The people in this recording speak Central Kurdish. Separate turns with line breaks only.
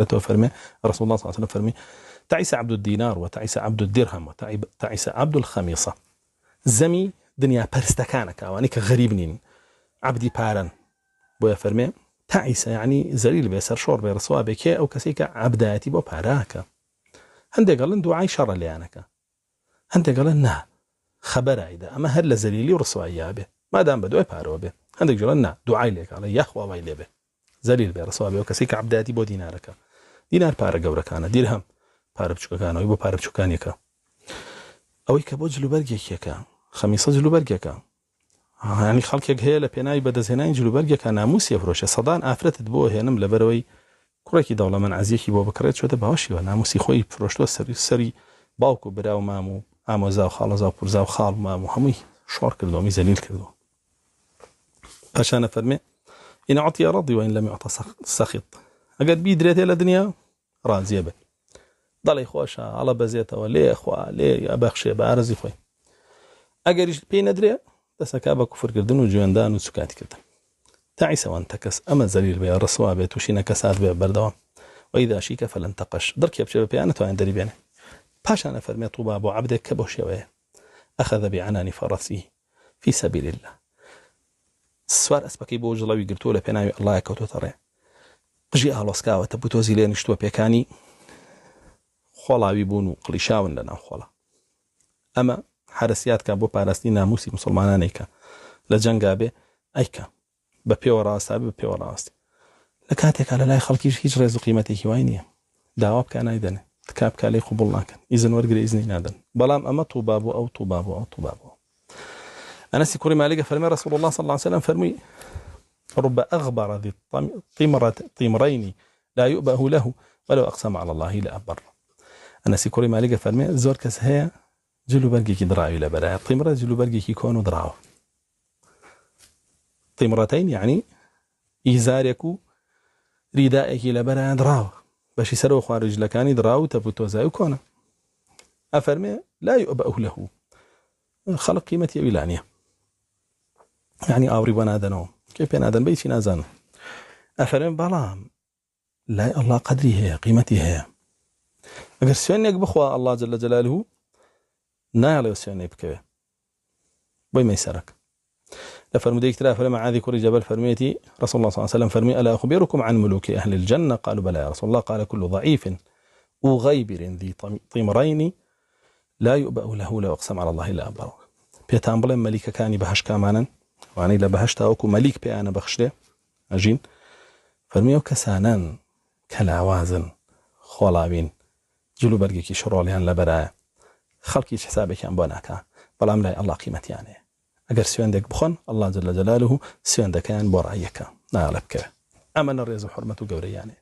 فرمي رسول الله صلى الله عليه وسلم فرمي تعيس عبد الدينار وتعيس عبد الدرهم وتعيس عبد الخميصة. زمي دنيا پرستكانك وانك غريبنين عبدي بارن بو فرمي تعيس يعني زليل بيسر شور بيرسوا بك أو كسيك عبداتي بو باراك. هندي قالن دعاي شر ليانك، هندي قالن نا خبر عيدا أما هل زليلي ورسوا إياه ما دام بدوي بارو به. هندي قالن نا دعاي لك على يخوى ويلي به زليل بيرسوا بك كسيك عبداتي بو دينارك. دينار بارا قوركانا درهم بارا بچوكانا ويبو بارا بچوكانيك أو يكبو جلو برجيك خميصة جلو برجيك يعني خلقك هي لبناي بدزهناين جلو برجيك ناموس يفروش صدان آفرت بو هنم لبروي كوريكي دولة من عزيكي بو بكريت شو تباشي وناموسي خوي فروشتو سري باوكو براو مامو عمو زاو خالو زاو برزاو خال مامو همي شعر كردو مي زليل كردو. عشان فرمي إن أعطي رضي وإن لم يعطى سخط. أقد بيدريتي لدنيا راضية به ضلي خوشا على بزيته ولي اخوا لي ابخشي بارزي خوي اگر بي ندري تسكابا كفر كردن وجواندان وسكات كردن تعيس وانتكس اما زليل بيا رسوا بيت وشينا كسات بيا بردوام واذا شيك فلن تقش درك يبشي بيانه تو عند ريبينه باشا انا فرمي طوبا ابو عبدك كبوشيه اخذ بعنان فرسه في سبيل الله سوار اسبكي بوجلاوي قرتو له بيناي الله يكوتو ترى قجي اهلوسكا وتبوتو زيلين شتو بيكاني خلاوي بونو قليشاون لنا خلا اما حرسيات كان بو باراستي ناموسي مسلمانانيكا لجنگابه ايكا بپیوراست بپیوراست لكاتك على لا خلقيش هيج رزق قيمته وينيه داواب كان ايدن تكاب كالي قبول لكن اذن ورغري اذن نادن بلام اما طوبابو او طوبابو او طوبابو انا سيكوري مالك فرمي رسول الله صلى الله عليه وسلم فرمي رب اغبر ذي طمرين لا يؤبه له ولو اقسم على الله لا ابر. أنا سيكوري مالك فرمي زور كس هي جلو برقي كي دراعي لبراء طمرة جلو برقي كي كونو دراعه طمرتين يعني إيزاريكو ردائك لبراء دراعه باش يسروا خارج لكاني دراعه تبوتو زايو كونه أفرمي لا يؤبأه له خلق قيمتي أولانية يعني أوري بنادنو كيف بنادن بيتي نازانو أفرمي بلام لا الله قدري هي قيمتي هي اگر سوينك بخوا الله جل جلاله نايل سوينك بكوي بوي ما يسرك لفرمي ترى فرمى عاذي كوري جبل فرميتي رسول الله صلى الله عليه وسلم فرمي ألا أخبركم عن ملوك أهل الجنة قالوا بلى يا رسول الله قال كل ضعيف وغيبر ذي طمرين لا يؤبأ له لو أقسم على الله لا أبره بيتان بلين مليكة كاني بهش كامانا وعني لبهشتا أوكو مليك بي أنا بخشده أجين فرميو كسانان كالعوازن خولابين جلو برقيكي شروليان لبراء خلقيش حسابك عن بوناكا بلام لا الله قيمتي يعني اگر سويندك بخون الله جل جلاله سويندك كان برأيك نالبك أما الرئيس حرمته قوري يعني